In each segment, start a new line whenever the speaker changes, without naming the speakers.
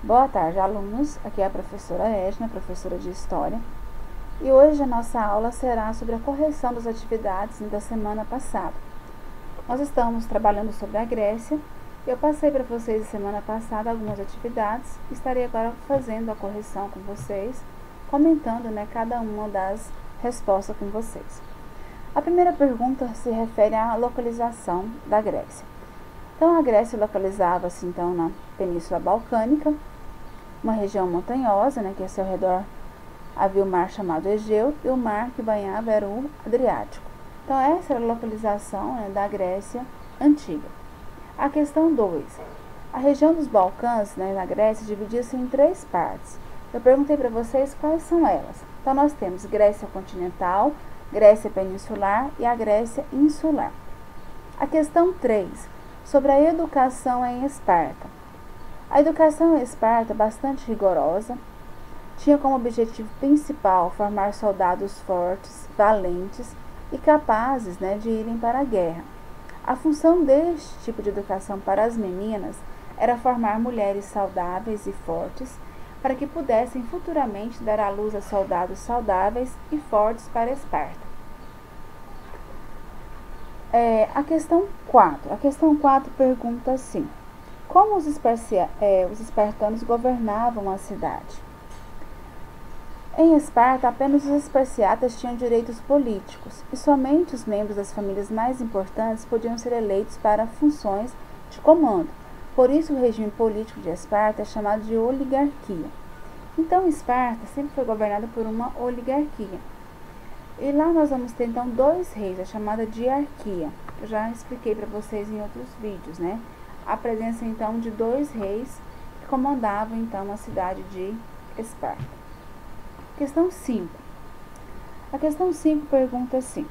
Boa tarde, alunos. Aqui é a professora Edna, professora de História. E hoje a nossa aula será sobre a correção das atividades da semana passada. Nós estamos trabalhando sobre a Grécia. Eu passei para vocês semana passada algumas atividades. Estarei agora fazendo a correção com vocês, comentando cada uma das respostas com vocês. A primeira pergunta se refere à localização da Grécia. Então, a Grécia localizava-se então na Península Balcânica, uma região montanhosa, que ao seu redor havia o mar chamado Egeu e o mar que banhava era o Adriático. Então, essa era a localização da Grécia antiga. A questão 2. A região dos Balcãs, na Grécia, dividia-se em 3 partes. Eu perguntei para vocês quais são elas. Então, nós temos Grécia continental, Grécia peninsular e a Grécia insular. A questão 3. Sobre a educação em Esparta. A educação em Esparta, bastante rigorosa, tinha como objetivo principal formar soldados fortes, valentes e capazes de irem para a guerra. A função deste tipo de educação para as meninas era formar mulheres saudáveis e fortes para que pudessem futuramente dar à luz a soldados saudáveis e fortes para Esparta. A questão 4. A questão 4 pergunta assim: como os espartanos governavam a cidade? Em Esparta, apenas os esparciatas tinham direitos políticos e somente os membros das famílias mais importantes podiam ser eleitos para funções de comando. Por isso, o regime político de Esparta é chamado de oligarquia. Então, Esparta sempre foi governada por uma oligarquia. E lá nós vamos ter então 2 reis, a chamada diarquia. Eu já expliquei para vocês em outros vídeos, A presença então de 2 reis que comandavam então a cidade de Esparta. Questão 5. A questão 5 pergunta assim: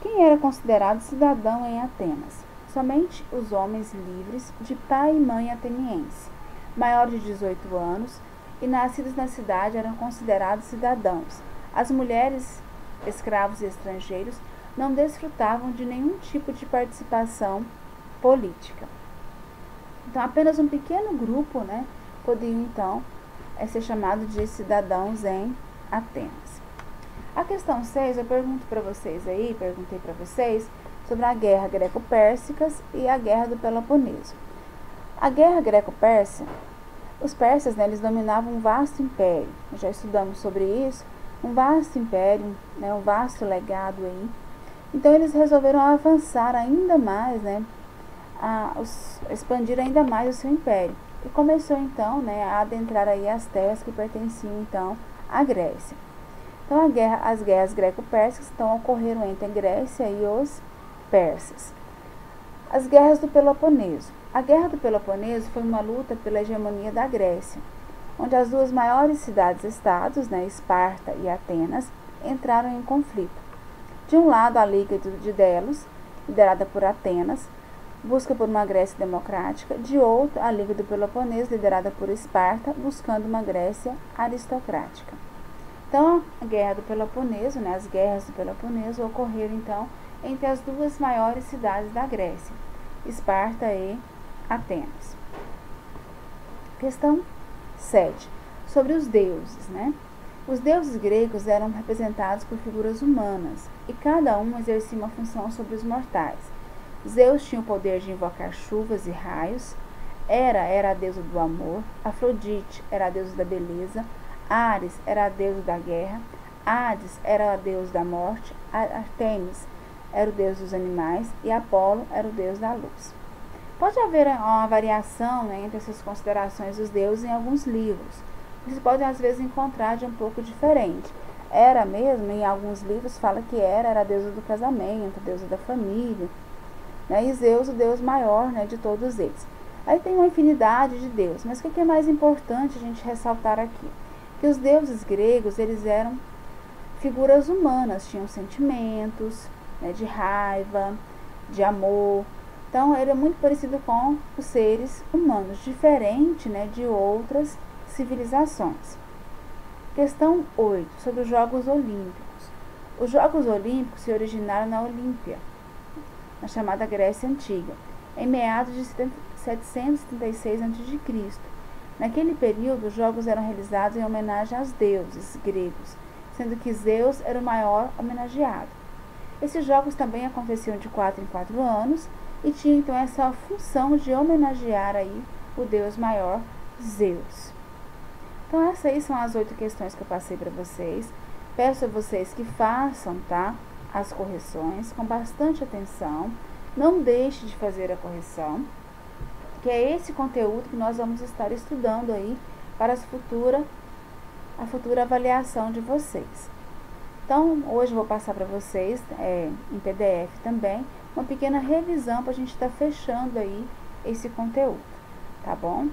quem era considerado cidadão em Atenas? Somente os homens livres de pai e mãe ateniense, maiores de 18 anos e nascidos na cidade eram considerados cidadãos. As mulheres, escravos e estrangeiros não desfrutavam de nenhum tipo de participação política. Então, apenas um pequeno grupo podiam, então, ser chamado de cidadãos em Atenas. A questão 6, eu perguntei para vocês sobre a guerra greco-pérsica e a guerra do Peloponeso. A guerra greco-pérsia, os persas, eles dominavam um vasto império. Já estudamos sobre isso, um vasto império, um vasto legado aí. Então, eles resolveram avançar ainda mais, expandir ainda mais o seu império. E começou então a adentrar aí as terras que pertenciam então à Grécia. Então as guerras greco-persas então ocorreram entre a Grécia e os persas. As guerras do Peloponeso. A guerra do Peloponeso foi uma luta pela hegemonia da Grécia, onde as 2 maiores cidades-estados, Esparta e Atenas, entraram em conflito. De um lado, a Liga de Delos, liderada por Atenas, busca por uma Grécia democrática, de outro, a Liga do Peloponeso, liderada por Esparta, buscando uma Grécia aristocrática. Então, a Guerra do Peloponeso, as guerras do Peloponeso ocorreram, então, entre as 2 maiores cidades da Grécia, Esparta e Atenas. Questão 7. Sobre os deuses, Os deuses gregos eram representados por figuras humanas, e cada um exercia uma função sobre os mortais. Zeus tinha o poder de invocar chuvas e raios, Hera era a deusa do amor, Afrodite era a deusa da beleza, Ares era a deusa da guerra, Hades era a deusa da morte, Artemis era o deus dos animais e Apolo era o deus da luz. Pode haver uma variação entre essas considerações dos deuses em alguns livros. Vocês podem às vezes encontrar de um pouco diferente. Hera mesmo, em alguns livros, fala que Hera era a deusa do casamento, a deusa da família, e Zeus, o deus maior de todos eles. Aí tem uma infinidade de deuses, mas o que é mais importante a gente ressaltar aqui? Que os deuses gregos, eles eram figuras humanas, tinham sentimentos, de raiva, de amor. Então, era muito parecido com os seres humanos, diferente de outras civilizações. Questão 8, sobre os Jogos Olímpicos. Os Jogos Olímpicos se originaram na Olímpia, na chamada Grécia Antiga, em meados de 736 a.C., Naquele período, os jogos eram realizados em homenagem aos deuses gregos, sendo que Zeus era o maior homenageado. Esses jogos também aconteciam de 4 em 4 anos e tinham então essa função de homenagear aí o deus maior, Zeus. Então essas aí são as 8 questões que eu passei para vocês. Peço a vocês que façam, tá, as correções com bastante atenção. Não deixe de fazer a correção, que é esse conteúdo que nós vamos estar estudando aí para a futura avaliação de vocês. Então, hoje eu vou passar para vocês, em PDF também, uma pequena revisão para a gente estar fechando aí esse conteúdo, tá bom?